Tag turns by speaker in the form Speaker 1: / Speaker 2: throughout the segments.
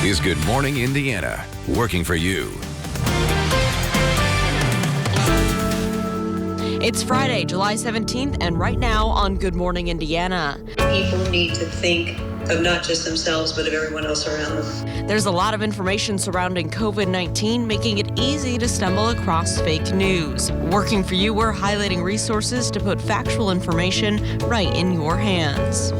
Speaker 1: is Good Morning Indiana, working for you.
Speaker 2: It's Friday, July 17th, and right now on Good Morning Indiana.
Speaker 3: People need to think of not just themselves, but of everyone else around them.
Speaker 2: There's a lot of information surrounding COVID-19, making it easy to stumble across fake news. Working for you, we're highlighting resources to put factual information right in your hands.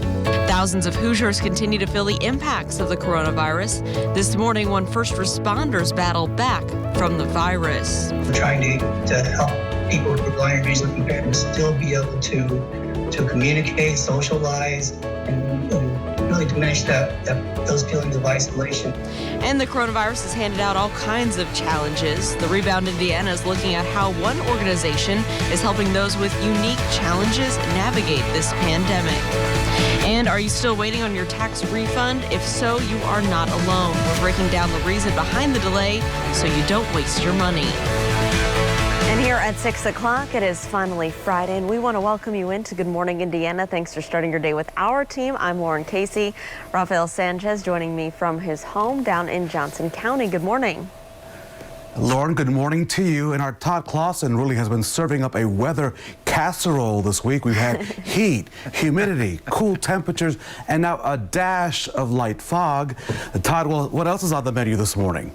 Speaker 2: Thousands of Hoosiers continue to feel the impacts of the coronavirus. This morning, when first responders battled back from the virus.
Speaker 4: We're trying to help people with blind or visually impaired still be able to communicate, socialize, and really diminish those feelings of isolation.
Speaker 2: And the coronavirus has handed out all kinds of challenges. The Rebound Indiana is looking at how one organization is helping those with unique challenges navigate this pandemic. And are you still waiting on your tax refund? If so, you are not alone. We're breaking down the reason behind the delay so you don't waste your money.
Speaker 5: And here at 6 o'clock, it is finally Friday, and we want to welcome you into Good Morning Indiana. Thanks for starting your day with our team. I'm Lauren Casey. Rafael Sanchez joining me from his home down in Johnson County. Good morning.
Speaker 6: Lauren, good morning to you. And our Todd Clausen really has been serving up a weather casserole this week. We've had heat, humidity, cool temperatures, and now a dash of light fog. Todd, well, what else is on the menu this morning?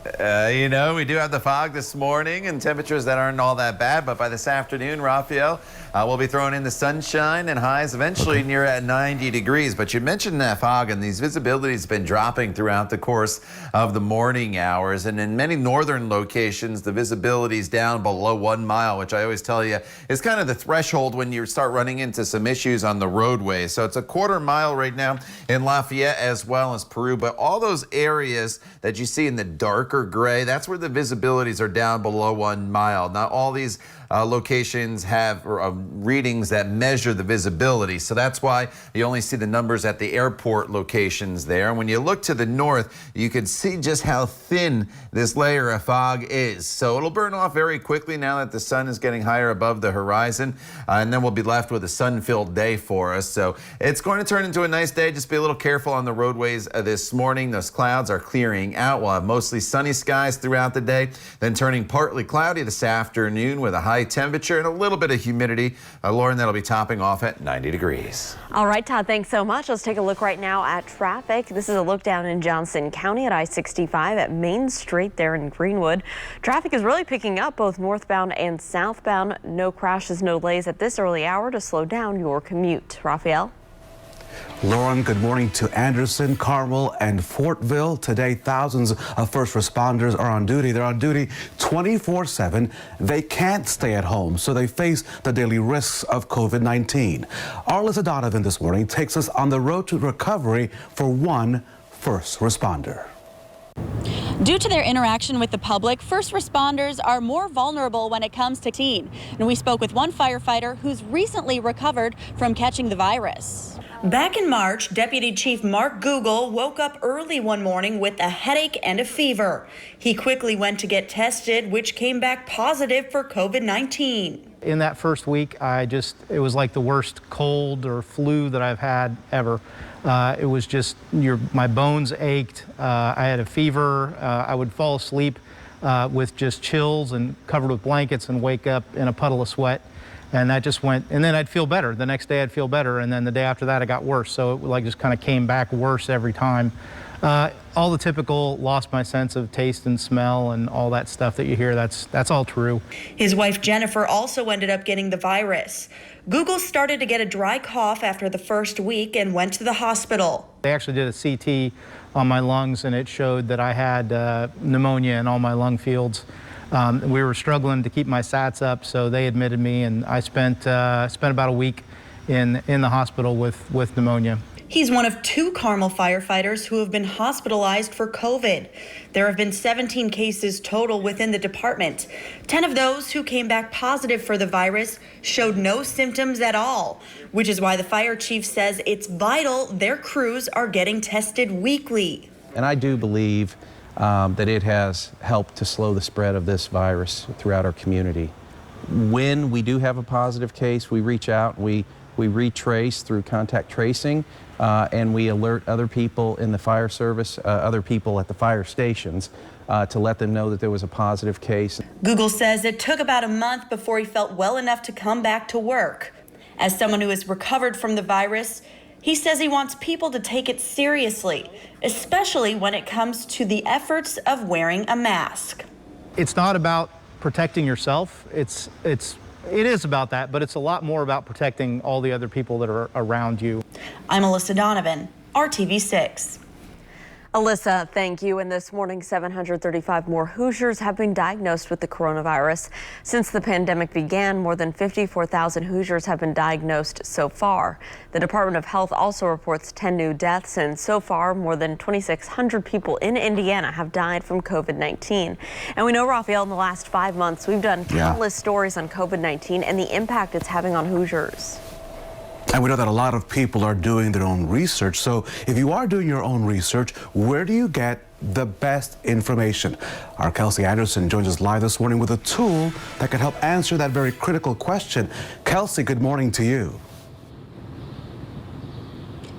Speaker 7: We do have the fog this morning and temperatures that aren't all that bad, but by this afternoon, Rafael, we'll be throwing in the sunshine and highs eventually near at 90 degrees. But you mentioned that fog, and these visibilities have been dropping throughout the course of the morning hours. And in many northern locations, the visibility is down below 1 mile, which I always tell you is kind of the threshold when you start running into some issues on the roadway. So it's a quarter mile right now in Lafayette as well as Peru. But all those areas that you see in the darker gray, that's where the visibilities are down below 1 mile. Now, all these locations have readings that measure the visibility, so that's why you only see the numbers at the airport locations there. And when you look to the north, you can see just how thin this layer of fog is. So it'll burn off very quickly now that the sun is getting higher above the horizon, and then we'll be left with a sun-filled day for us. So it's going to turn into a nice day. Just be a little careful on the roadways this morning. Those clouds are clearing out. We'll have mostly sunny skies throughout the day, then turning partly cloudy this afternoon with a high temperature and a little bit of humidity. Lauren, that'll be topping off at 90 degrees.
Speaker 5: All right, Todd, thanks so much. Let's take a look right now at traffic. This is a look down in Johnson County at I-65 at Main Street there in Greenwood. Traffic is really picking up both northbound and southbound. No crashes, no delays at this early hour to slow down your commute. Rafael?
Speaker 6: Lauren, good morning to Anderson, Carmel, and Fortville. Today, thousands of first responders are on duty. They're on duty 24/7. They can't stay at home, so they face the daily risks of COVID-19. Arliza Donovan this morning takes us on the road to recovery for one first responder.
Speaker 8: Due to their interaction with the public, first responders are more vulnerable when it comes to COVID-19. And we spoke with one firefighter who's recently recovered from catching the virus.
Speaker 9: Back in March, Deputy Chief Mark Google woke up early one morning with a headache and a fever. He quickly went to get tested, which came back positive for COVID-19.
Speaker 10: In that first week, it was like the worst cold or flu that I've had ever. It was just, my bones ached. I had a fever. I would fall asleep with just chills and covered with blankets and wake up in a puddle of sweat. And that just went, and then I'd feel better. The next day I'd feel better, and then the day after that it got worse. So it just kind of came back worse every time. All the typical lost my sense of taste and smell and all that stuff that you hear, that's all true.
Speaker 9: His wife Jennifer also ended up getting the virus. Google started to get a dry cough after the first week and went to the hospital.
Speaker 10: They actually did a CT on my lungs, and it showed that I had pneumonia in all my lung fields. We were struggling to keep my SATs up, so they admitted me, and I spent about a week in the hospital with pneumonia.
Speaker 9: He's one of 2 Carmel firefighters who have been hospitalized for COVID. There have been 17 cases total within the department. 10 of those who came back positive for the virus showed no symptoms at all, which is why the fire chief says it's vital their crews are getting tested weekly.
Speaker 11: And I do believe that it has helped to slow the spread of this virus throughout our community. When we do have a positive case, we reach out, we retrace through contact tracing, and we alert other people in the fire service, other people at the fire stations, to let them know that there was a positive case.
Speaker 9: Google says it took about a month before he felt well enough to come back to work. As someone who has recovered from the virus, he says he wants people to take it seriously, especially when it comes to the efforts of wearing a mask.
Speaker 10: It's not about protecting yourself. It is about that, but it's a lot more about protecting all the other people that are around you.
Speaker 9: I'm Alyssa Donovan, RTV6.
Speaker 5: Alyssa, thank you. And this morning, 735 more Hoosiers have been diagnosed with the coronavirus. Since the pandemic began, more than 54,000 Hoosiers have been diagnosed so far. The Department of Health also reports 10 new deaths, and so far, more than 2,600 people in Indiana have died from COVID-19. And we know, Raphael, in the last 5 months, we've done countless stories on COVID-19 and the impact it's having on Hoosiers.
Speaker 6: And we know that a lot of people are doing their own research. So if you are doing your own research, where do you get the best information? Our Kelsey Anderson joins us live this morning with a tool that can help answer that very critical question. Kelsey, good morning to you.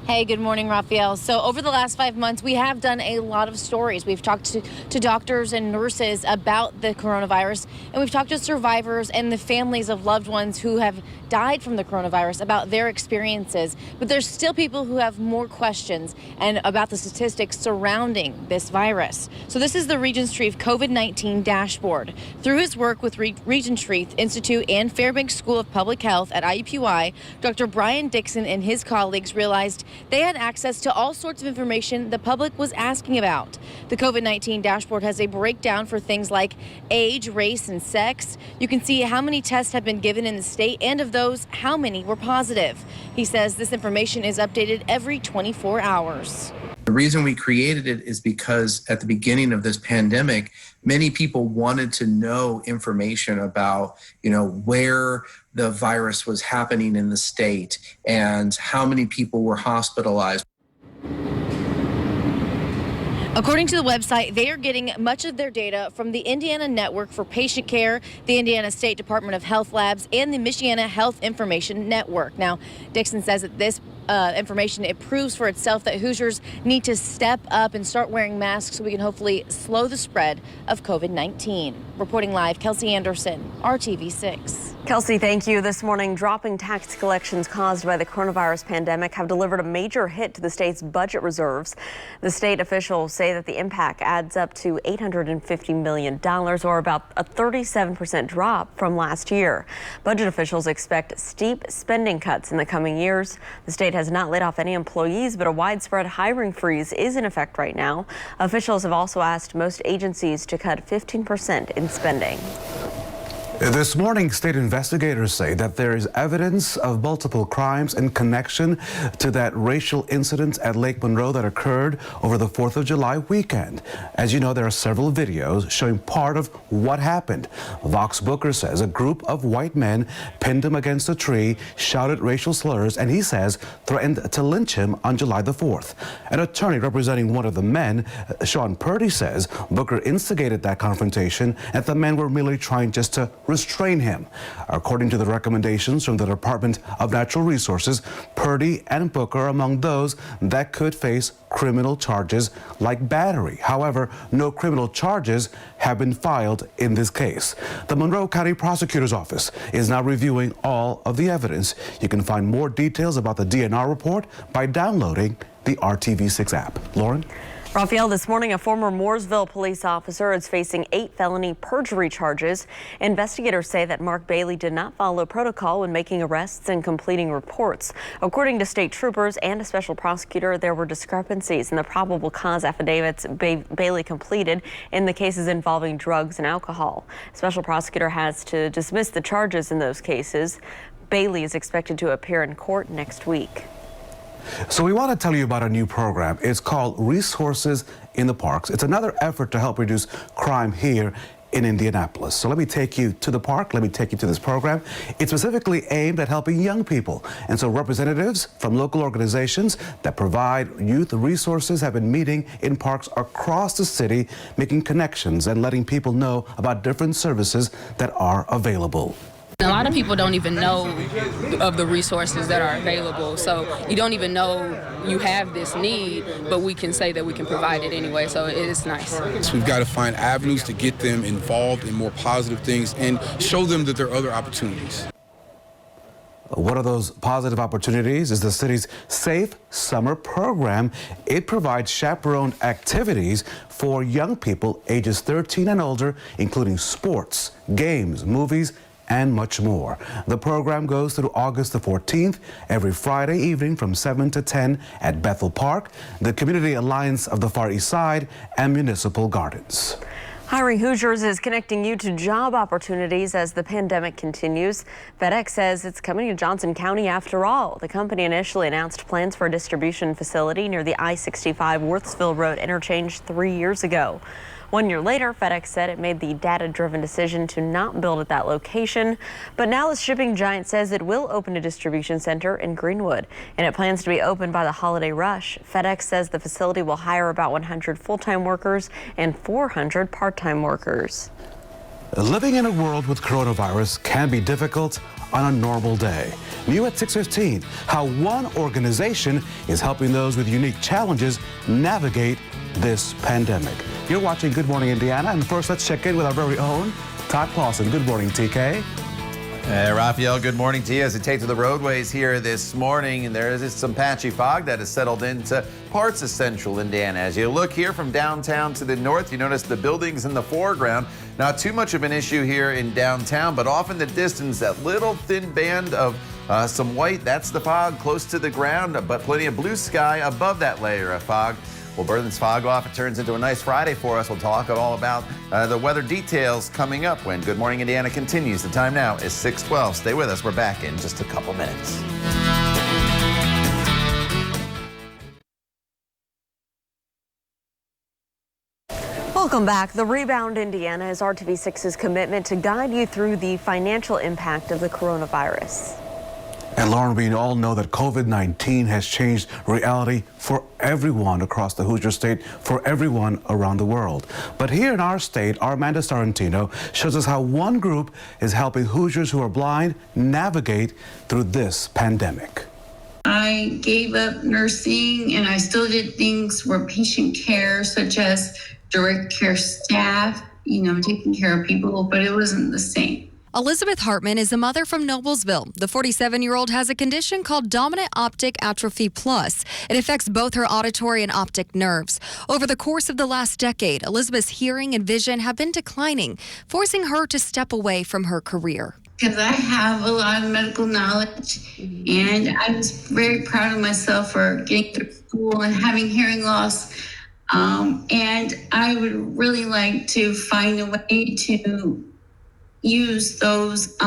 Speaker 12: Hey, good morning, Raphael. So over the last 5 months, we have done a lot of stories. We've talked to doctors and nurses about the coronavirus, and we've talked to survivors and the families of loved ones who have died from the coronavirus about their experiences. But there's still people who have more questions and about the statistics surrounding this virus. So this is the Regent Street COVID-19 dashboard. Through his work with Regent Street Institute and Fairbanks School of Public Health at IUPUI, Dr. Brian Dixon and his colleagues realized they had access to all sorts of information the public was asking about. The COVID-19 dashboard has a breakdown for things like age, race, and sex. You can see how many tests have been given in the state, and of those, how many were positive. He says this information is updated every 24 hours.
Speaker 13: The reason we created it is because at the beginning of this pandemic, many people wanted to know information about, where the virus was happening in the state and how many people were hospitalized.
Speaker 12: According to the website, they are getting much of their data from the Indiana Network for Patient Care, the Indiana State Department of Health Labs, and the Michiana Health Information Network. Now, Dixon says that this information, it proves for itself that Hoosiers need to step up and start wearing masks so we can hopefully slow the spread of COVID-19. Reporting live, Kelsey Anderson, RTV6.
Speaker 5: Kelsey, thank you. This morning, dropping tax collections caused by the coronavirus pandemic have delivered a major hit to the state's budget reserves. The state officials say that the impact adds up to $850 million, or about a 37% drop from last year. Budget officials expect steep spending cuts in the coming years. The state has not laid off any employees, but a widespread hiring freeze is in effect right now. Officials have also asked most agencies to cut 15% in spending.
Speaker 6: This morning, state investigators say that there is evidence of multiple crimes in connection to that racial incident at Lake Monroe that occurred over the 4th of July weekend. As you know, there are several videos showing part of what happened. Vox Booker says a group of white men pinned him against a tree, shouted racial slurs, and he says threatened to lynch him on July the 4th. An attorney representing one of the men, Sean Purdy, says Booker instigated that confrontation and the men were merely trying just to restrain him. According to the recommendations from the Department of Natural Resources, Purdy and Booker are among those that could face criminal charges like battery. However, no criminal charges have been filed in this case. The Monroe County Prosecutor's Office is now reviewing all of the evidence. You can find more details about the DNR report by downloading the RTV6 app. Lauren?
Speaker 5: Raphael, this morning, a former Mooresville police officer is facing 8 felony perjury charges. Investigators say that Mark Bailey did not follow protocol when making arrests and completing reports. According to state troopers and a special prosecutor, there were discrepancies in the probable cause affidavits Bailey completed in the cases involving drugs and alcohol. Special prosecutor has to dismiss the charges in those cases. Bailey is expected to appear in court next week.
Speaker 6: So we want to tell you about a new program. It's called Resources in the Parks. It's another effort to help reduce crime here in Indianapolis. So let me take you to the park. Let me take you to this program. It's specifically aimed at helping young people. And so representatives from local organizations that provide youth resources have been meeting in parks across the city, making connections and letting people know about different services that are available.
Speaker 14: A lot of people don't even know of the resources that are available, so you don't even know you have this need, but we can say that we can provide it anyway, so it is nice.
Speaker 15: So we've got to find avenues to get them involved in more positive things and show them that there are other opportunities.
Speaker 6: One of those positive opportunities is the city's Safe Summer program. It provides chaperoned activities for young people ages 13 and older, including sports, games, movies, and much more. The program goes through August the 14th, every Friday evening from 7 to 10 at Bethel Park, the Community Alliance of the Far East Side, and Municipal Gardens.
Speaker 5: Hiring Hoosiers is connecting you to job opportunities as the pandemic continues. FedEx says it's coming to Johnson County after all. The company initially announced plans for a distribution facility near the I-65 Worthsville Road interchange 3 years ago. 1 year later, FedEx said it made the data-driven decision to not build at that location. But now the shipping giant says it will open a distribution center in Greenwood, and it plans to be open by the holiday rush. FedEx says the facility will hire about 100 full-time workers and 400 part-time workers.
Speaker 6: Living in a world with coronavirus can be difficult on a normal day. New at 6:15, how one organization is helping those with unique challenges navigate this pandemic. You're watching Good Morning Indiana, and first let's check in with our very own Todd Clausen. Good morning, TK.
Speaker 7: Hey, Raphael, good morning to you. As we take to the roadways here this morning, and there is some patchy fog that has settled into parts of central Indiana. As you look here from downtown to the north, you notice the buildings in the foreground. Not too much of an issue here in downtown, but off in the distance, that little thin band of some white, that's the fog close to the ground, but plenty of blue sky above that layer of fog. We'll burn this fog off. It turns into a nice Friday for us. We'll talk all about the weather details coming up when Good Morning Indiana continues. The time now is 6:12. Stay with us. We're back in just a couple minutes.
Speaker 5: Welcome back. The Rebound Indiana is RTV6's commitment to guide you through the financial impact of the coronavirus.
Speaker 6: And Lauren, we all know that COVID-19 has changed reality for everyone across the Hoosier State, for everyone around the world. But here in our state, our Amanda Starantino shows us how one group is helping Hoosiers who are blind navigate through this pandemic.
Speaker 16: I gave up nursing and I still did things for patient care, such as direct care staff, taking care of people, but it wasn't the same.
Speaker 17: Elizabeth Hartman is a mother from Noblesville. The 47-year-old has a condition called dominant optic atrophy plus. It affects both her auditory and optic nerves. Over the course of the last decade, Elizabeth's hearing and vision have been declining, forcing her to step away from her career.
Speaker 16: Because I have a lot of medical knowledge, and I was very proud of myself for getting through school and having hearing loss. And I would really like to find a way to use those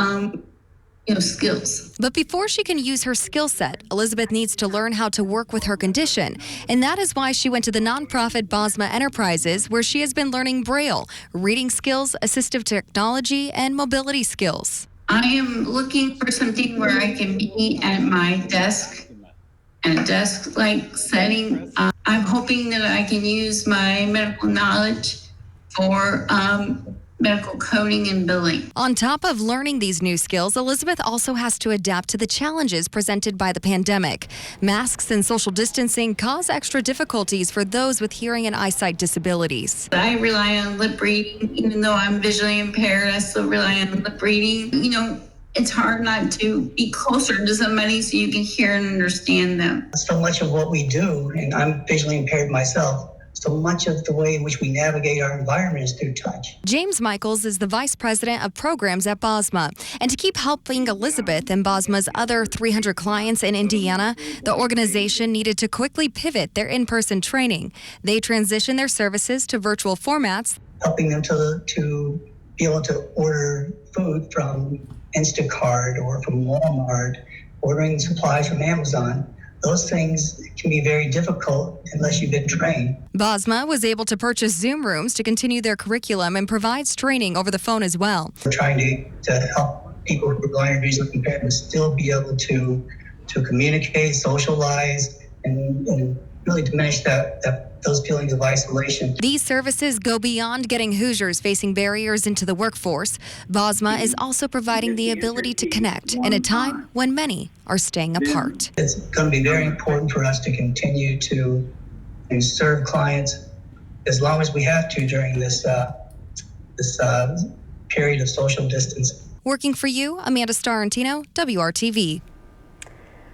Speaker 16: skills.
Speaker 17: But before she can use her skill set, Elizabeth needs to learn how to work with her condition. And that is why she went to the nonprofit Bosma Enterprises, where she has been learning Braille, reading skills, assistive technology, and mobility skills.
Speaker 16: I am looking for something where I can be at my desk, in a desk-like setting. I'm hoping that I can use my medical knowledge for medical coding and billing.
Speaker 17: On top of learning these new skills, Elizabeth also has to adapt to the challenges presented by the pandemic. Masks and social distancing cause extra difficulties for those with hearing and eyesight disabilities.
Speaker 16: I rely on lip reading. Even though I'm visually impaired, I still rely on lip reading. It's hard not to be closer to somebody so you can hear and understand them.
Speaker 4: So much of what we do, and I'm visually impaired myself, so much of the way in which we navigate our environment is through touch.
Speaker 17: James Michaels is the vice president of programs at Bosma. And to keep helping Elizabeth and Bosma's other 300 clients in Indiana, the organization needed to quickly pivot their in-person training. They transitioned their services to virtual formats,
Speaker 4: helping them to be able to order food from Instacart or from Walmart, ordering supplies from Amazon. Those things can be very difficult unless you've been trained.
Speaker 17: Bosma was able to purchase Zoom rooms to continue their curriculum and provides training over the phone as well.
Speaker 4: We're trying to help people who are blind or visually impaired but still be able to communicate, socialize, and really diminish those feelings of isolation.
Speaker 17: These services go beyond getting Hoosiers facing barriers into the workforce. VOSMA is also providing the ability to connect in a time when many are staying apart.
Speaker 4: It's going to be very important for us to continue to serve clients as long as we have to during this period of social distance.
Speaker 17: Working for you, Amanda Starrentino, WRTV.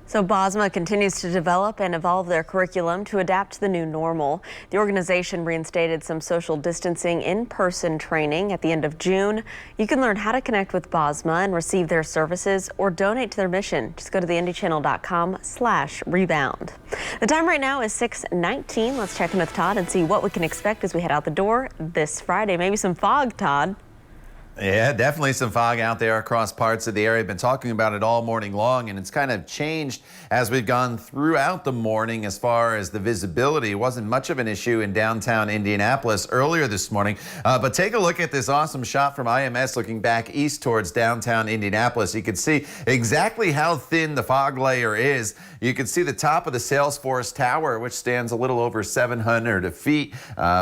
Speaker 5: So VOSMA continues to develop and evolve their curriculum to adapt to the new normal. The organization reinstated some social distancing in-person training at the end of June. You can learn how to connect with VOSMA and receive their services or donate to their mission. Just go to theindychannel.com/rebound. The time right now is 6:19. Let's check in with Todd and see what we can expect as we head out the door this Friday. Maybe some fog, Todd.
Speaker 7: Yeah, definitely some fog out there across parts of the area. Been talking about it all morning long, and it's kind of changed as we've gone throughout the morning as far as the visibility. It wasn't much of an issue in downtown Indianapolis earlier this morning, but take a look at this awesome shot from IMS looking back east towards downtown Indianapolis. You can see exactly how thin the fog layer is. You can see the top of the Salesforce Tower, which stands a little over 700 feet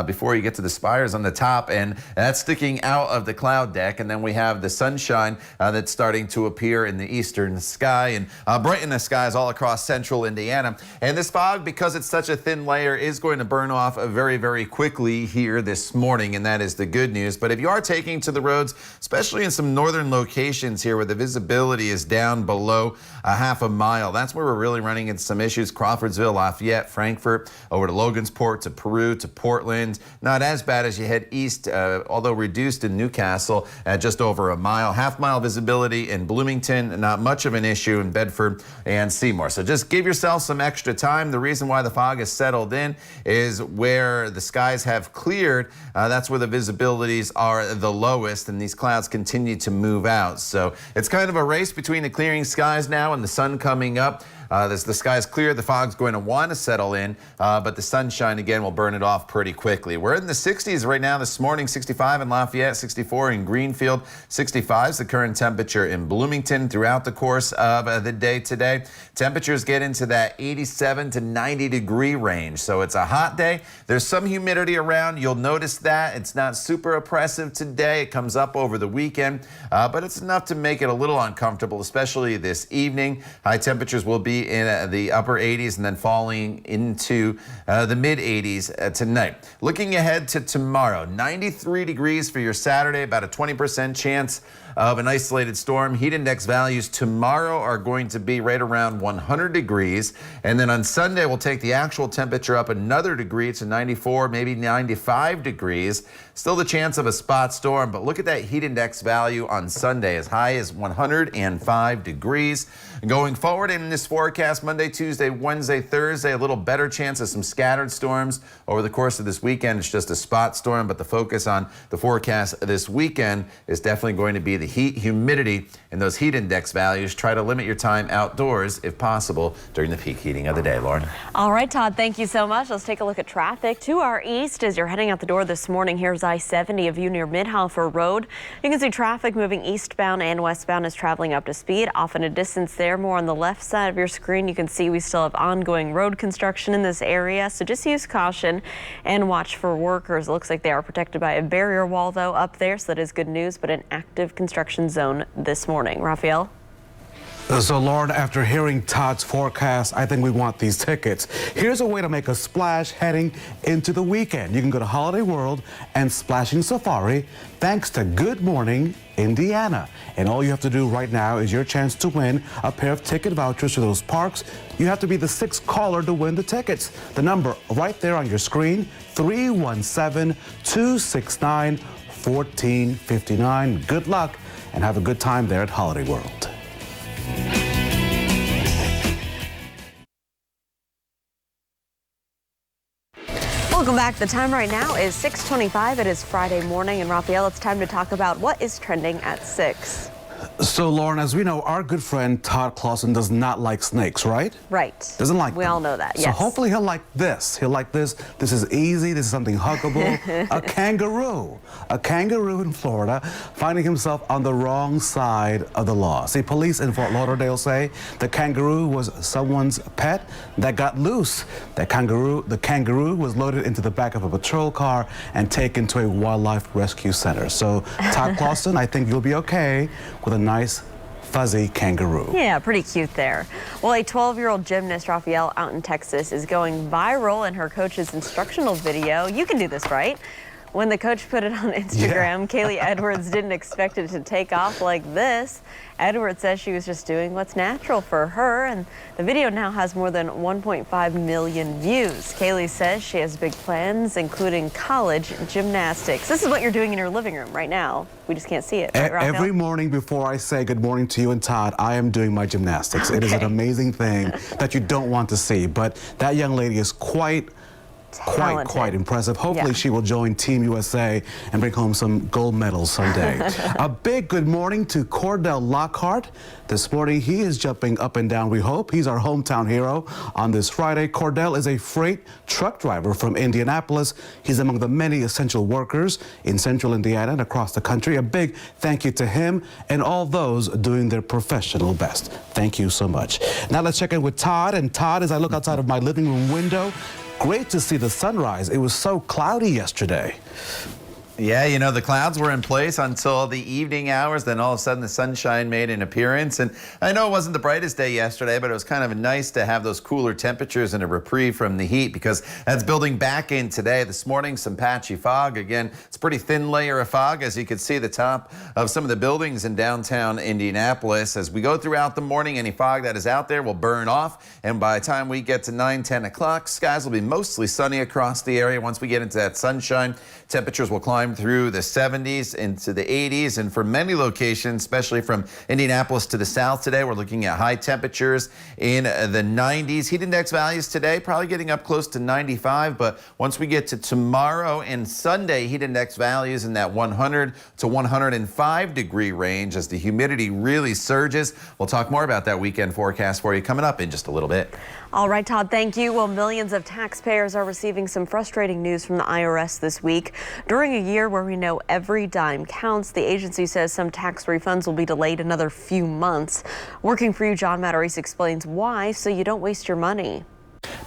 Speaker 7: before you get to the spires on the top, and that's sticking out of the cloud deck. And then we have the sunshine that's starting to appear in the eastern sky and brighten the skies all across central Indiana. And this fog, because it's such a thin layer, is going to burn off very, very quickly here this morning, and that is the good news. But if you are taking to the roads, especially in some northern locations here where the visibility is down below a half a mile, that's where we're really running into some issues. Crawfordsville, Lafayette, Frankfort, over to Logansport, to Peru, to Portland. Not as bad as you head east, although reduced in Newcastle at just over a mile. Half-mile visibility in Bloomington, not much of an issue in Bedford and Seymour. So just give yourself some extra time. The reason why the fog has settled in is where the skies have cleared. That's where the visibilities are the lowest, and these clouds continue to move out. So it's kind of a race between the clearing skies now and the sun coming up. The sky's clear, the fog's going to want to settle in, but the sunshine again will burn it off pretty quickly. We're in the 60s right now this morning, 65 in Lafayette, 64 in Greenfield, 65 is the current temperature in Bloomington throughout the course of the day today. Temperatures get into that 87 to 90 degree range, so it's a hot day. There's some humidity around. You'll notice that. It's not super oppressive today. It comes up over the weekend, but it's enough to make it a little uncomfortable, especially this evening. High temperatures will be in the upper 80s and then falling into the mid 80s tonight. Looking ahead to tomorrow, 93 degrees for your Saturday, about a 20% chance of an isolated storm. Heat index values tomorrow are going to be right around 100 degrees. And then on Sunday, we'll take the actual temperature up another degree to 94, maybe 95 degrees. Still the chance of a spot storm, but look at that heat index value on Sunday, as high as 105 degrees. Going forward in this forecast, Monday, Tuesday, Wednesday, Thursday, a little better chance of some scattered storms over the course of this weekend. It's just a spot storm, but the focus on the forecast this weekend is definitely going to be the heat, humidity, and those heat index values. Try to limit your time outdoors if possible during the peak heating of the day. Lauren.
Speaker 5: All right, Todd, thank you so much. Let's take a look at traffic to our east as you're heading out the door this morning. Here's I-70, a view near Midhalfer Road. You can see traffic moving eastbound and westbound is traveling up to speed. Off in a distance there, more on the left side of your screen, you can see we still have ongoing road construction in this area, so just use caution and watch for workers. It looks like they are protected by a barrier wall, though, up there, so that is good news, but an active construction zone this morning. Raphael?
Speaker 6: So, Lauren, after hearing Todd's forecast, I think we want these tickets. Here's a way to make a splash heading into the weekend. You can go to Holiday World and Splashing Safari thanks to Good Morning Indiana. And all you have to do right now is your chance to win a pair of ticket vouchers to those parks. You have to be the 6th caller to win the tickets. The number right there on your screen, 317-269-1459. Good luck and have a good time there at Holiday World.
Speaker 5: Welcome back. The time right now is 6:25. It is Friday morning, and Raphael, it's time to talk about what is trending at 6.
Speaker 6: So, Lauren, as we know, our good friend Todd Clausen does not like snakes, right?
Speaker 5: Right.
Speaker 6: Doesn't like
Speaker 5: We
Speaker 6: them.
Speaker 5: all know that,
Speaker 6: So
Speaker 5: yes.
Speaker 6: hopefully he'll like this. He'll like this. This is easy. This is something huggable. A kangaroo. A kangaroo in Florida finding himself on the wrong side of the law. See, police in Fort Lauderdale say the kangaroo was someone's pet that got loose. The kangaroo was loaded into the back of a patrol car and taken to a wildlife rescue center. So, Todd Clausen, I think you'll be okay with a nice fuzzy kangaroo.
Speaker 5: Yeah, pretty cute there. Well, a 12-year-old gymnast, Raphael, out in Texas, is going viral in her coach's instructional video. You can do this, right? When the coach put it on Instagram, Kaylee Edwards didn't expect it to take off like this. Edwards says she was just doing what's natural for her, and the video now has more than 1.5 million views. Kaylee says she has big plans, including college gymnastics. This is what you're doing in your living room right now. We just can't see it, right, Raphael?
Speaker 6: Every morning before I say good morning to you and Todd, I am doing my gymnastics. It is an amazing thing that you don't want to see, but that young lady is quite impressive. Hopefully she will join Team USA and bring home some gold medals someday. A big good morning to Cordell Lockhart. This morning he is jumping up and down, we hope. He's our hometown hero on this Friday. Cordell is a freight truck driver from Indianapolis. He's among the many essential workers in central Indiana and across the country. A big thank you to him and all those doing their professional best. Thank you so much. Now let's check in with Todd. And Todd, as I look outside of my living room window, great to see the sunrise. It was so cloudy yesterday.
Speaker 7: Yeah, you know, the clouds were in place until the evening hours. Then all of a sudden the sunshine made an appearance. And I know it wasn't the brightest day yesterday, but it was kind of nice to have those cooler temperatures and a reprieve from the heat, because that's building back in today. This morning, some patchy fog. Again, it's a pretty thin layer of fog, as you can see the top of some of the buildings in downtown Indianapolis. As we go throughout the morning, any fog that is out there will burn off. And by the time we get to 9, 10 o'clock, skies will be mostly sunny across the area. Once we get into that sunshine, temperatures will climb through the 70s into the 80s, and for many locations, especially from Indianapolis to the south today, we're looking at high temperatures in the 90s. Heat index values today probably getting up close to 95, but once we get to tomorrow and Sunday, heat index values in that 100 to 105 degree range as the humidity really surges. We'll talk more about that weekend forecast for you coming up in just a little bit.
Speaker 5: All right, Todd, thank you. Well, millions of taxpayers are receiving some frustrating news from the IRS this week. During a year where we know every dime counts, the agency says some tax refunds will be delayed another few months. Working for you, John Matarese explains why, so you don't waste your money.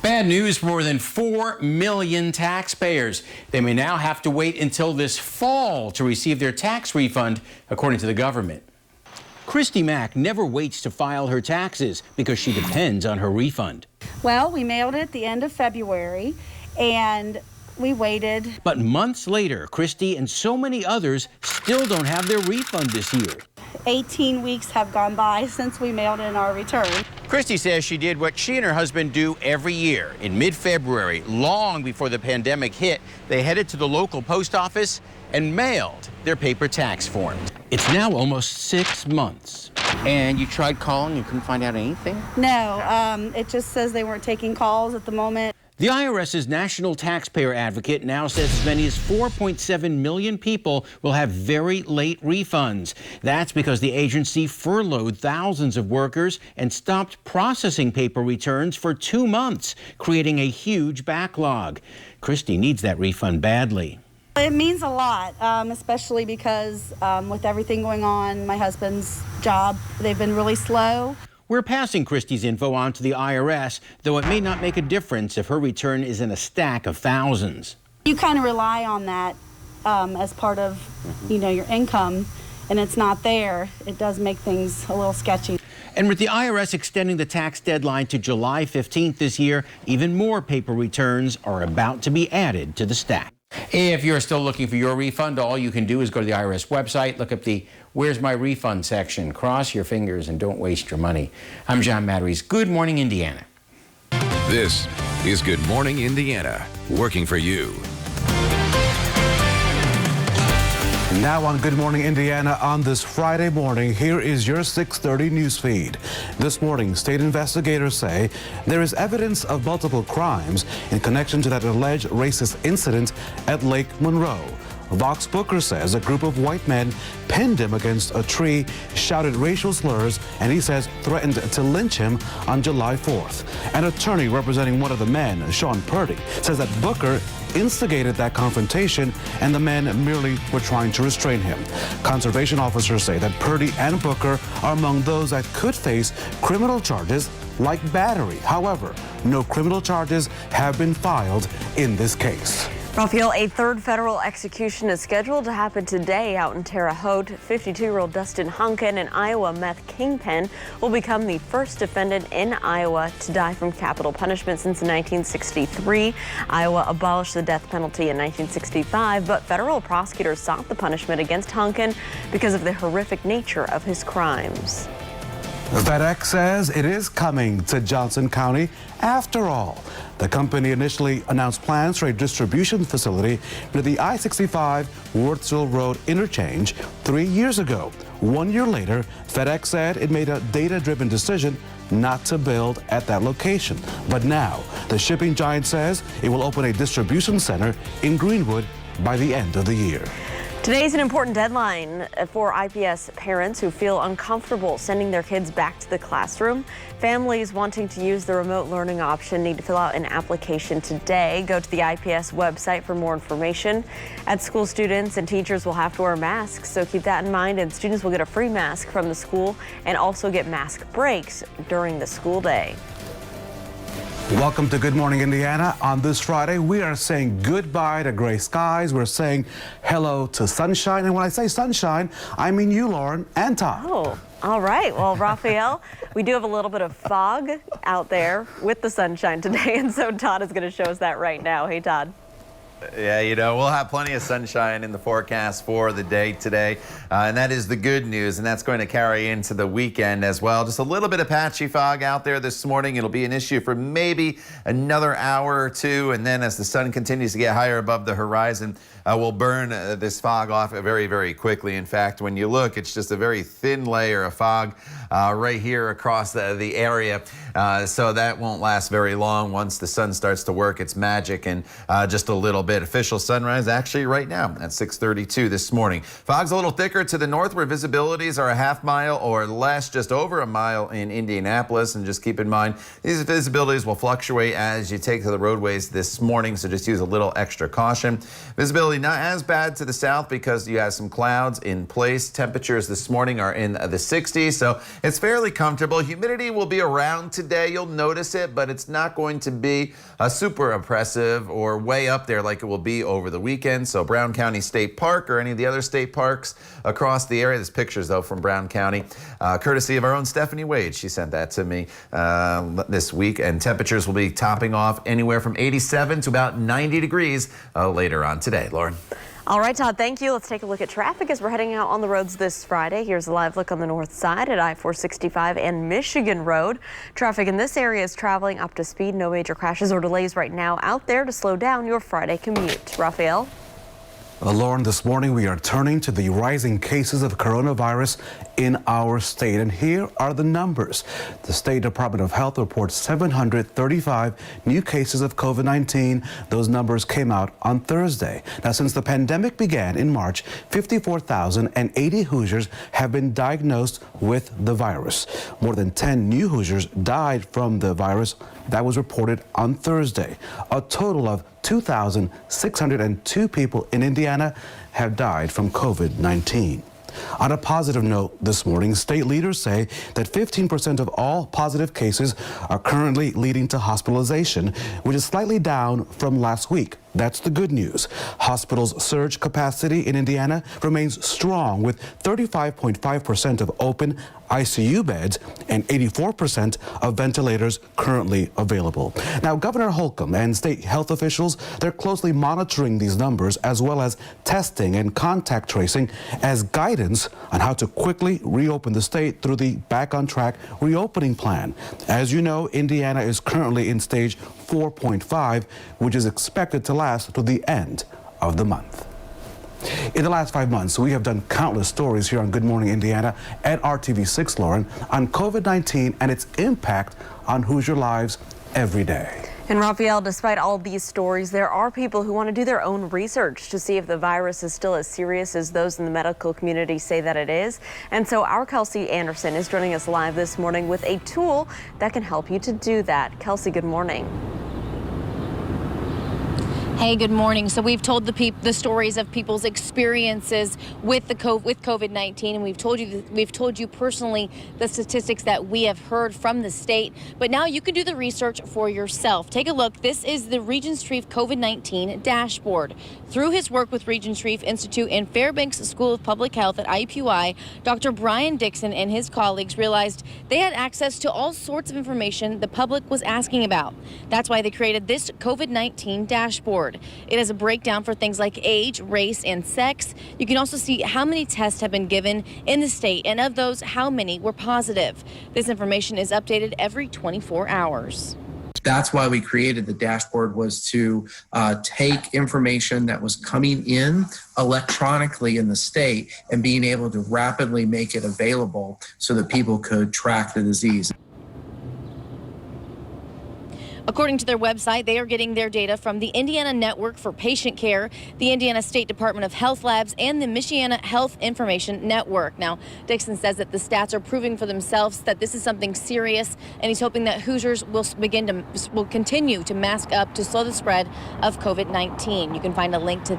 Speaker 18: Bad news for more than 4 million taxpayers. They may now have to wait until this fall to receive their tax refund, according to the government. Christy Mack never waits to file her taxes because she depends on her refund.
Speaker 19: Well, we mailed it at the end of February, and we waited.
Speaker 18: But months later, Christy and so many others still don't have their refund this year.
Speaker 19: 18 weeks have gone by since we mailed in our return.
Speaker 18: Christy says she did what she and her husband do every year. In mid-February, long before the pandemic hit, they headed to the local post office and mailed their paper tax forms. It's now almost 6 months. And you tried calling and couldn't find out anything?
Speaker 19: No, it just says they weren't taking calls at the moment.
Speaker 18: The IRS's National Taxpayer Advocate now says as many as 4.7 million people will have very late refunds. That's because the agency furloughed thousands of workers and stopped processing paper returns for 2 months, creating a huge backlog. Christy needs that refund badly.
Speaker 19: It means a lot, especially because with everything going on, my husband's job, they've been really slow.
Speaker 18: We're passing Christy's info on to the IRS, though it may not make a difference if her return is in a stack of thousands.
Speaker 19: You kind of rely on that as part of, your income, and it's not there. It does make things a little sketchy.
Speaker 18: And with the IRS extending the tax deadline to July 15th this year, even more paper returns are about to be added to the stack. If you're still looking for your refund, all you can do is go to the IRS website, look up the Where's My Refund section, cross your fingers, and don't waste your money. I'm John Matarese. Good morning, Indiana.
Speaker 1: This is Good Morning Indiana, working for you.
Speaker 6: Now on Good Morning Indiana on this Friday morning, here is your 6:30 news feed. This morning, state investigators say there is evidence of multiple crimes in connection to that alleged racist incident at Lake Monroe. Vox Booker says a group of white men pinned him against a tree, shouted racial slurs, and he says threatened to lynch him on July 4th. An attorney representing one of the men, Sean Purdy, says that Booker instigated that confrontation and the men merely were trying to restrain him. Conservation officers say that Purdy and Booker are among those that could face criminal charges like battery. However, no criminal charges have been filed in this case.
Speaker 5: Raphael, a third federal execution is scheduled to happen today out in Terre Haute. 52-year-old Dustin Hunkin, an Iowa meth kingpin, will become the first defendant in Iowa to die from capital punishment since 1963. Iowa abolished the death penalty in 1965, but federal prosecutors sought the punishment against Hunkin because of the horrific nature of his crimes.
Speaker 6: FedEx says it is coming to Johnson County after all. The company initially announced plans for a distribution facility near the I-65 Worthsville Road interchange 3 years ago. 1 year later, FedEx said it made a data-driven decision not to build at that location. But now, the shipping giant says it will open a distribution center in Greenwood by the end of the year.
Speaker 5: Today's an important deadline for IPS parents who feel uncomfortable sending their kids back to the classroom. Families wanting to use the remote learning option need to fill out an application today. Go to the IPS website for more information. At school, students and teachers will have to wear masks, so keep that in mind, and students will get a free mask from the school and also get mask breaks during the school day.
Speaker 6: Welcome to Good Morning Indiana. On this Friday, we are saying goodbye to gray skies. We're saying hello to sunshine. And when I say sunshine, I mean you, Lauren, and Todd.
Speaker 5: Oh, all right. Well, Raphael, we do have a little bit of fog out there with the sunshine today. And so Todd is going to show us that right now. Hey, Todd.
Speaker 7: Yeah, you know, we'll have plenty of sunshine in the forecast for the day today, and that is the good news, and that's going to carry into the weekend as well. Just a little bit of patchy fog out there this morning. It'll be an issue for maybe another hour or two, and then as the sun continues to get higher above the horizon, we'll burn this fog off very, very quickly. In fact, when you look, it's just a very thin layer of fog right here across the area, so that won't last very long. Once the sun starts to work its magic, and just a little bit. Official sunrise actually right now at 6:32 this morning. Fog's a little thicker to the north where visibilities are a half mile or less, just over a mile in Indianapolis. And just keep in mind, these visibilities will fluctuate as you take to the roadways this morning, so just use a little extra caution. Visibility not as bad to the south because you have some clouds in place. Temperatures this morning are in the 60s, so it's fairly comfortable. Humidity will be around today. You'll notice it, but it's not going to be super oppressive or way up there like it will be over the weekend. So Brown County State Park or any of the other state parks across the area. There's pictures though from Brown County, courtesy of our own Stephanie Wade. She sent that to me this week, and temperatures will be topping off anywhere from 87 to about 90 degrees later on today. Lauren.
Speaker 5: All right, Todd, thank you. Let's take a look at traffic as we're heading out on the roads this Friday. Here's a live look on the north side at I-465 and Michigan Road. Traffic in this area is traveling up to speed. No major crashes or delays right now out there to slow down your Friday commute. Raphael?
Speaker 6: Lauren, this morning we are turning to the rising cases of coronavirus in our state. And here are the numbers. The State Department of Health reports 735 new cases of COVID-19. Those numbers came out on Thursday. Now, since the pandemic began in March, 54,080 Hoosiers have been diagnosed with the virus. More than 10 new Hoosiers died from the virus. That was reported on Thursday. A total of 2,602 people in Indiana have died from COVID-19. On a positive note this morning, state leaders say that 15% of all positive cases are currently leading to hospitalization, which is slightly down from last week. That's the good news. Hospitals' surge capacity in Indiana remains strong, with 35.5% of open ICU beds and 84% of ventilators currently available. Now, Governor Holcomb and state health officials, they're closely monitoring these numbers as well as testing and contact tracing as guidance on how to quickly reopen the state through the Back on Track reopening plan. As you know, Indiana is currently in stage 4.5, which is expected to last to the end of the month. In the last 5 months, we have done countless stories here on Good Morning Indiana and RTV6, Lauren, on COVID-19 and its impact on Hoosier lives every day.
Speaker 5: And Raphael, despite all these stories, there are people who want to do their own research to see if the virus is still as serious as those in the medical community say that it is. And so our Kelsey Anderson is joining us live this morning with a tool that can help you to do that. Kelsey, good morning.
Speaker 12: Hey, good morning. So we've told the stories of people's experiences with COVID-19, and we've told you personally the statistics that we have heard from the state. But now you can do the research for yourself. Take a look. This is the Regent Street COVID-19 dashboard. Through his work with Regent Street Institute and Fairbanks School of Public Health at IUPUI, Dr. Brian Dixon and his colleagues realized they had access to all sorts of information the public was asking about. That's why they created this COVID-19 dashboard. It has a breakdown for things like age, race, and sex. You can also see how many tests have been given in the state, and of those, how many were positive. This information is updated every 24 hours.
Speaker 13: That's why we created the dashboard, was to take information that was coming in electronically in the state and being able to rapidly make it available so that people could track the disease.
Speaker 12: According to their website, they are getting their data from the Indiana Network for Patient Care, the Indiana State Department of Health Labs, and the Michiana Health Information Network. Now, Dixon says that the stats are proving for themselves that this is something serious, and he's hoping that Hoosiers will continue to mask up to slow the spread of COVID-19. You can find a link to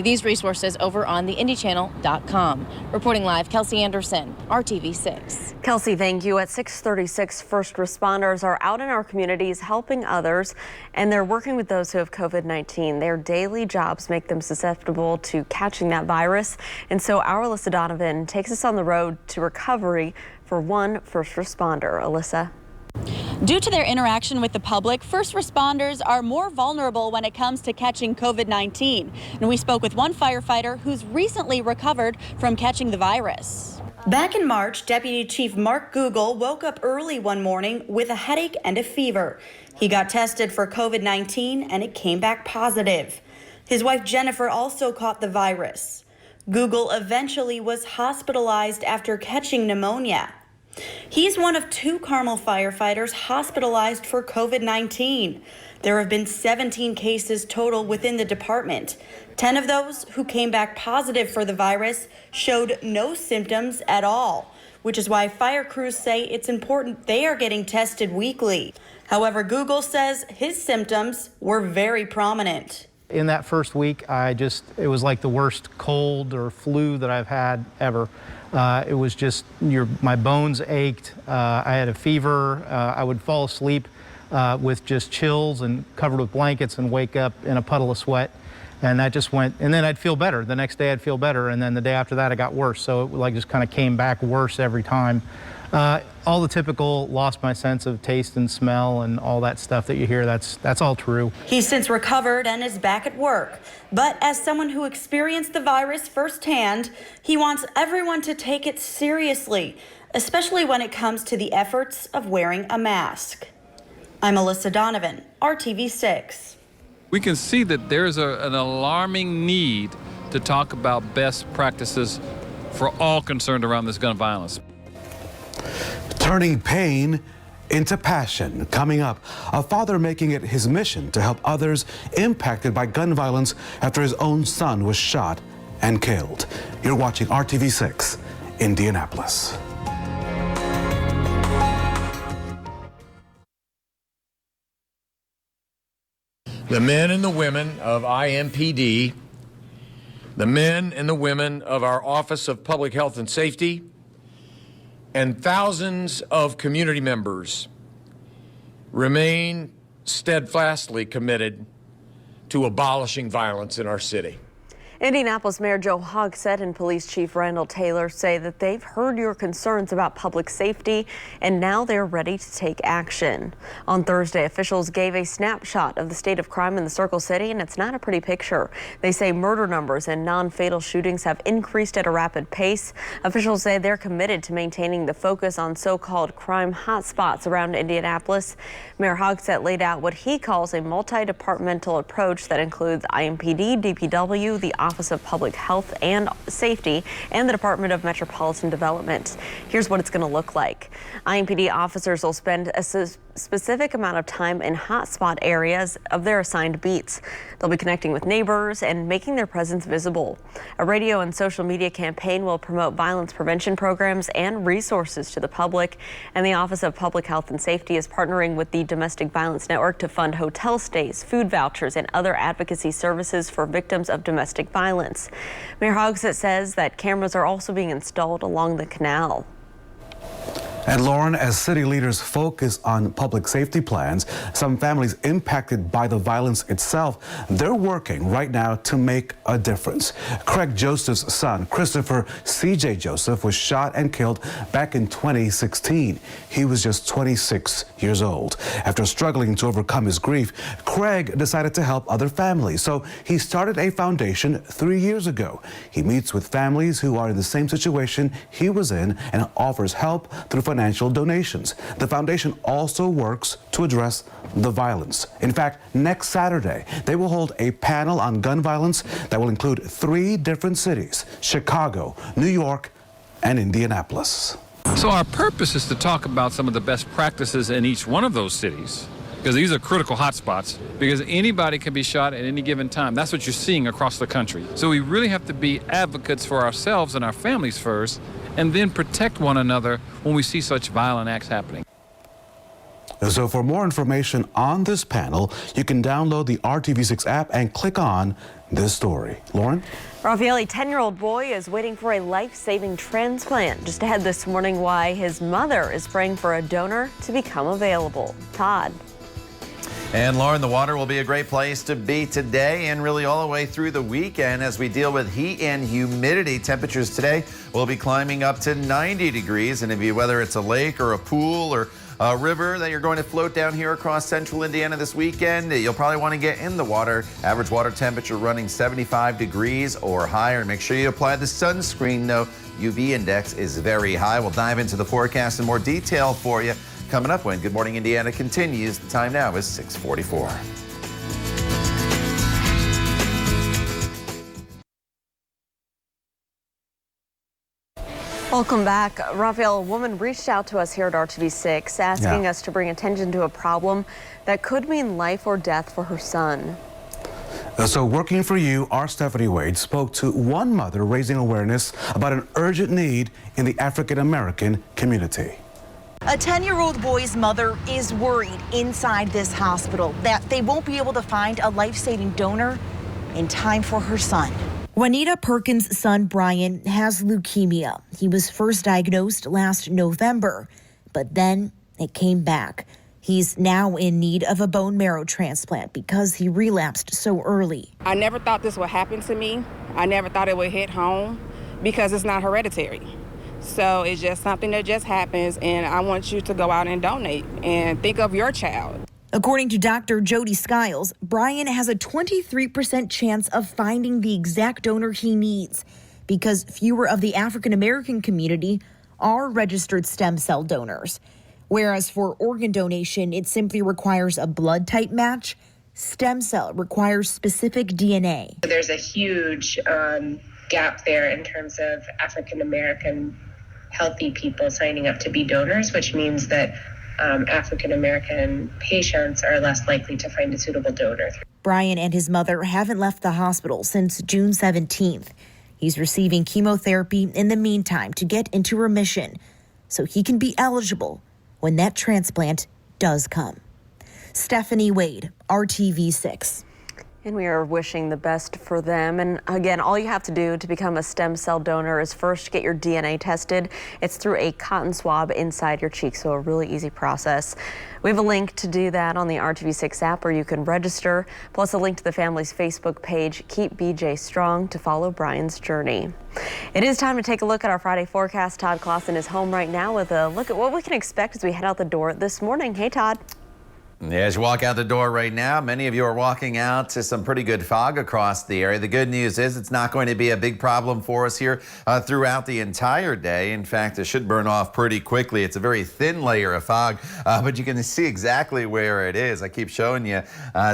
Speaker 12: these resources over on the IndyChannel.com. Reporting live, Kelsey Anderson, RTV6.
Speaker 5: Kelsey, thank you. At 6:36, first responders are out in our communities helping others, and they're working with those who have COVID-19. Their daily jobs make them susceptible to catching that virus. And so our Alyssa Donovan takes us on the road to recovery for one first responder. Alyssa.
Speaker 8: Due to their interaction with the public, first responders are more vulnerable when it comes to catching COVID-19. And we spoke with one firefighter who's recently recovered from catching the virus.
Speaker 9: Back in March, Deputy Chief Mark Google woke up early one morning with a headache and a fever. He got tested for COVID-19 and it came back positive. His wife Jennifer also caught the virus. Google eventually was hospitalized after catching pneumonia. He's one of 2 Carmel firefighters hospitalized for COVID-19. There have been 17 cases total within the department. 10 of those who came back positive for the virus showed no symptoms at all, which is why fire crews say it's important they are getting tested weekly. However, Google says his symptoms were very prominent.
Speaker 10: In that first week, it was like the worst cold or flu that I've had ever. It was just, my bones ached. I had a fever. I would fall asleep with just chills and covered with blankets and wake up in a puddle of sweat. And that just went, and then I'd feel better. The next day I'd feel better. And then the day after that, it got worse. So it just kind of came back worse every time. All the typical lost my sense of taste and smell and all that stuff that you hear, that's all true.
Speaker 9: He's since recovered and is back at work. But as someone who experienced the virus firsthand, he wants everyone to take it seriously, especially when it comes to the efforts of wearing a mask. I'm Alyssa Donovan, RTV6.
Speaker 20: We can see that there's an alarming need to talk about best practices for all concerned around this gun violence.
Speaker 6: Turning pain into passion. Coming up, a father making it his mission to help others impacted by gun violence after his own son was shot and killed. You're watching RTV6, Indianapolis.
Speaker 21: The men and the women of IMPD, the men and the women of our Office of Public Health and Safety, and thousands of community members remain steadfastly committed to abolishing violence in our city.
Speaker 5: Indianapolis Mayor Joe Hogsett and Police Chief Randall Taylor say that they've heard your concerns about public safety and now they're ready to take action. On Thursday, officials gave a snapshot of the state of crime in the Circle City, and it's not a pretty picture. They say murder numbers and non-fatal shootings have increased at a rapid pace. Officials say they're committed to maintaining the focus on so-called crime hotspots around Indianapolis. Mayor Hogsett laid out what he calls a multi-departmental approach that includes IMPD, DPW, the Office of Public Health and Safety, and the Department of Metropolitan Development. Here's what it's going to look like. IMPD officers will spend specific amount of time in hotspot areas of their assigned beats. They'll be connecting with neighbors and making their presence visible. A radio and social media campaign will promote violence prevention programs and resources to the public. And the Office of Public Health and Safety is partnering with the Domestic Violence Network to fund hotel stays, food vouchers, and other advocacy services for victims of domestic violence. Mayor Hogsett says that cameras are also being installed along the canal.
Speaker 6: And Lauren, as city leaders focus on public safety plans, some families impacted by the violence itself, they're working right now to make a difference. Craig Joseph's son, Christopher C.J. Joseph, was shot and killed back in 2016. He was just 26 years old. After struggling to overcome his grief, Craig decided to help other families. So he started a foundation 3 years ago. He meets with families who are in the same situation he was in and offers help through financial donations. The foundation also works to address the violence. In fact, next Saturday, they will hold a panel on gun violence that will include 3 different cities: Chicago, New York, and Indianapolis.
Speaker 20: So our purpose is to talk about some of the best practices in each one of those cities, because these are critical hotspots, because anybody can be shot at any given time. That's what you're seeing across the country. So we really have to be advocates for ourselves and our families first, and then protect one another when we see such violent acts happening.
Speaker 6: So for more information on this panel, you can download the RTV6 app and click on this story. Lauren?
Speaker 5: Raphael, a 10-year-old boy is waiting for a life-saving transplant. Just ahead this morning, why his mother is praying for a donor to become available. Todd.
Speaker 7: And Lauren, the water will be a great place to be today and really all the way through the weekend as we deal with heat and humidity. Temperatures today will be climbing up to 90 degrees. And whether it's a lake or a pool or a river that you're going to float down here across central Indiana this weekend, you'll probably want to get in the water. Average water temperature running 75 degrees or higher. Make sure you apply the sunscreen, though. UV index is very high. We'll dive into the forecast in more detail for you coming up when Good Morning Indiana continues. The time now is 6:44.
Speaker 5: Welcome back. Raphael, a woman reached out to us here at RTV6 asking us to bring attention to a problem that could mean life or death for her son.
Speaker 6: So working for you, our Stephanie Wade spoke to one mother raising awareness about an urgent need in the African-American community.
Speaker 3: A 10-year-old boy's mother is worried inside this hospital that they won't be able to find a life-saving donor in time for her son. Juanita Perkins' son, Brian, has leukemia. He was first diagnosed last November, but then it came back. He's now in need of a bone marrow transplant because he relapsed so early.
Speaker 22: I never thought this would happen to me. I never thought it would hit home because it's not hereditary. So it's just something that just happens, and I want you to go out and donate and think of your child.
Speaker 3: According to Dr. Jody Skiles, Brian has a 23% chance of finding the exact donor he needs because fewer of the African-American community are registered stem cell donors. Whereas for organ donation, it simply requires a blood type match. Stem cell requires specific DNA.
Speaker 23: There's a huge gap there in terms of African-American healthy people signing up to be donors, which means that African-American patients are less likely to find a suitable donor.
Speaker 3: Brian and his mother haven't left the hospital since June 17th. He's receiving chemotherapy in the meantime to get into remission so he can be eligible when that transplant does come. Stephanie Wade, RTV6.
Speaker 5: And we are wishing the best for them. And again, all you have to do to become a stem cell donor is first get your DNA tested. It's through a cotton swab inside your cheek, so a really easy process. We have a link to do that on the RTV6 app where you can register, plus a link to the family's Facebook page, Keep BJ Strong, to follow Brian's journey. It is time to take a look at our Friday forecast. Todd Clausen is home right now with a look at what we can expect as we head out the door this morning. Hey, Todd.
Speaker 7: As you walk out the door right now, many of you are walking out to some pretty good fog across the area. The good news is it's not going to be a big problem for us here throughout the entire day. In fact, it should burn off pretty quickly. It's a very thin layer of fog, but you can see exactly where it is. I keep showing you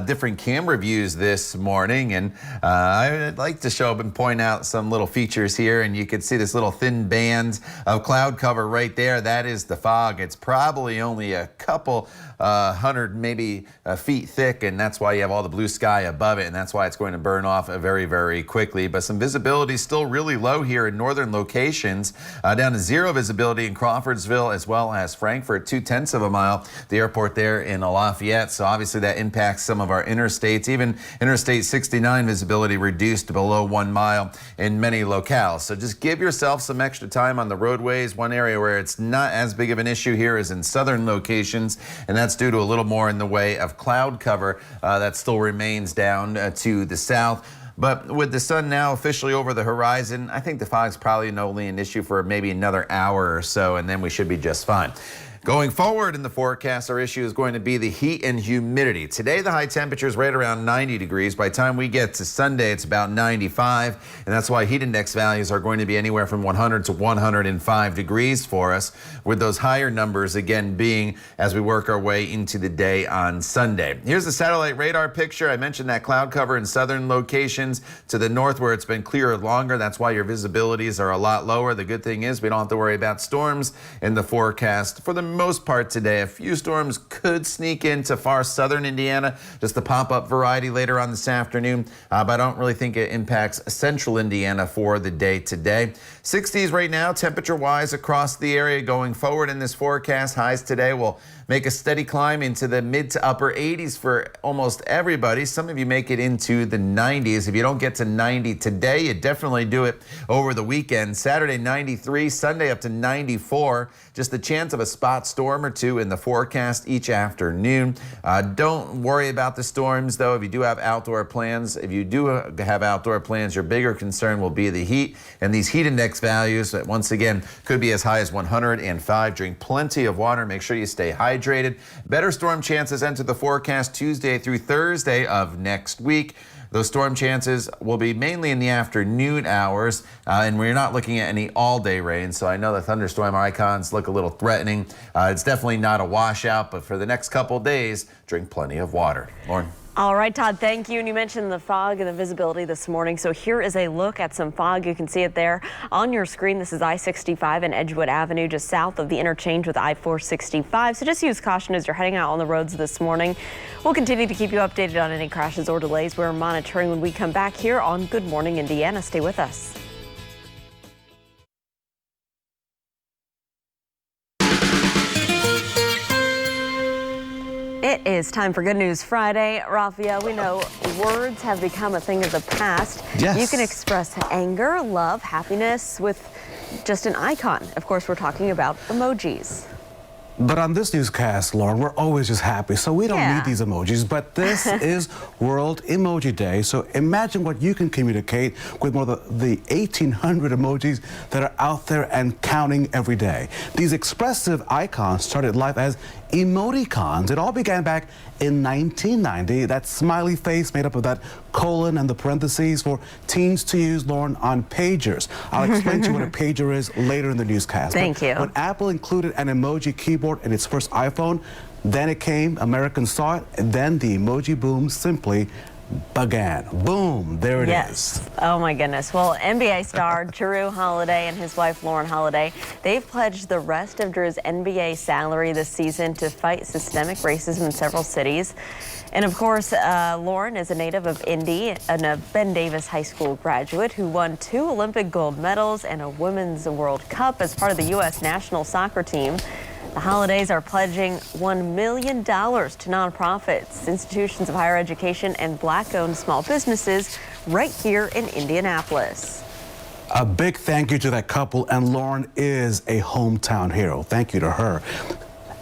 Speaker 7: different camera views this morning, and I'd like to show up and point out some little features here, and you can see this little thin band of cloud cover right there. That is the fog. It's probably only a couple 100 maybe feet thick, and that's why you have all the blue sky above it, and that's why it's going to burn off very, very quickly. But some visibility still really low here in northern locations, down to 0 visibility in Crawfordsville as well as Frankfort, 0.2 of a mile, the airport there in Lafayette. So obviously that impacts some of our interstates. Even Interstate 69 visibility reduced to below 1 mile in many locales. So just give yourself some extra time on the roadways. One area where it's not as big of an issue here is in southern locations, and that's due to a little more in the way of cloud cover that still remains down to the south. But with the sun now officially over the horizon, I think the fog's probably only an issue for maybe another hour or so, and then we should be just fine. Going forward in the forecast, our issue is going to be the heat and humidity. Today, the high temperature is right around 90 degrees. By the time we get to Sunday, it's about 95. And that's why heat index values are going to be anywhere from 100 to 105 degrees for us, with those higher numbers again being as we work our way into the day on Sunday. Here's the satellite radar picture. I mentioned that cloud cover in southern locations to the north where it's been clearer longer. That's why your visibilities are a lot lower. The good thing is we don't have to worry about storms in the forecast for the most part today. A few storms could sneak into far southern Indiana, just the pop-up variety later on this afternoon, but I don't really think it impacts central Indiana for the day today. 60s right now, temperature-wise across the area. Going forward in this forecast, highs today will make a steady climb into the mid to upper 80s for almost everybody. Some of you make it into the 90s. If you don't get to 90 today, you definitely do it over the weekend. Saturday, 93, Sunday up to 94. Just the chance of a spot storm or two in the forecast each afternoon. Don't worry about the storms, though. If you do have outdoor plans, your bigger concern will be the heat. And these heat index values, that once again, could be as high as 105. Drink plenty of water. Make sure you stay hydrated. Better storm chances enter the forecast Tuesday through Thursday of next week. Those storm chances will be mainly in the afternoon hours, and we're not looking at any all-day rain, so I know the thunderstorm icons look a little threatening. It's definitely not a washout, but for the next couple days, drink plenty of water. Lauren?
Speaker 5: All right, Todd, thank you. And you mentioned the fog and the visibility this morning. So here is a look at some fog. You can see it there on your screen. This is I-65 and Edgewood Avenue, just south of the interchange with I-465. So just use caution as you're heading out on the roads this morning. We'll continue to keep you updated on any crashes or delays we're monitoring when we come back here on Good Morning Indiana. Stay with us. It is time for Good News Friday. Raphael, we know words have become a thing of the past.
Speaker 6: Yes.
Speaker 5: You can express anger, love, happiness with just an icon. Of course, we're talking about emojis.
Speaker 6: But on this newscast, Lauren, we're always just happy, so we don't need these emojis. But this is World Emoji Day, so imagine what you can communicate with more of the 1,800 emojis that are out there and counting every day. These expressive icons started life as emoticons. It all began back in 1990. That smiley face made up of that colon and the parentheses for teens to use, Lauren, on pagers. I'll explain to you what a pager is later in the newscast.
Speaker 5: Thank you.
Speaker 6: When Apple included an emoji keyboard in its first iPhone, then it came, Americans saw it, and then the emoji boom simply began. Boom, there it is.
Speaker 5: Oh my goodness. Well, NBA star Drew Holiday and his wife Lauren Holiday, they've pledged the rest of Drew's NBA salary this season to fight systemic racism in several cities. And of course, Lauren is a native of Indy and a Ben Davis High School graduate who won 2 Olympic gold medals and a Women's World Cup as part of the U.S. national soccer team. The Holidays are pledging $1 million to nonprofits, institutions of higher education, and Black-owned small businesses right here in Indianapolis.
Speaker 6: A big thank you to that couple, and Lauren is a hometown hero. Thank you to her.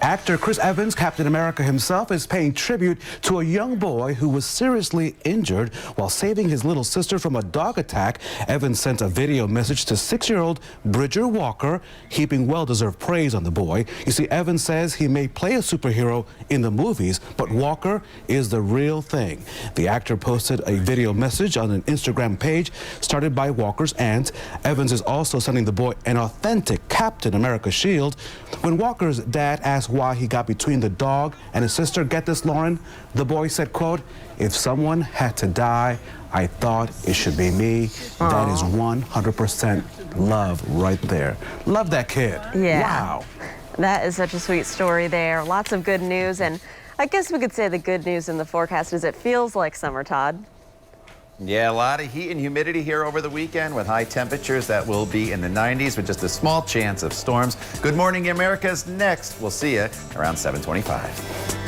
Speaker 6: Actor Chris Evans, Captain America himself, is paying tribute to a young boy who was seriously injured while saving his little sister from a dog attack. Evans sent a video message to 6-year-old Bridger Walker, heaping well-deserved praise on the boy. You see, Evans says he may play a superhero in the movies, but Walker is the real thing. The actor posted a video message on an Instagram page started by Walker's aunt. Evans is also sending the boy an authentic Captain America shield. When Walker's dad asked why he got between the dog and his sister, get this, Lauren, the boy said, quote, "If someone had to die, I thought it should be me." Aww. That is 100% love right there. Love that kid.
Speaker 5: Yeah.
Speaker 6: Wow.
Speaker 5: That is such a sweet story there. Lots of good news, and I guess we could say the good news in the forecast is it feels like summer, Todd.
Speaker 7: Yeah, a lot of heat and humidity here over the weekend with high temperatures that will be in the 90s with just a small chance of storms. Good Morning America's next. We'll see you around 7:25.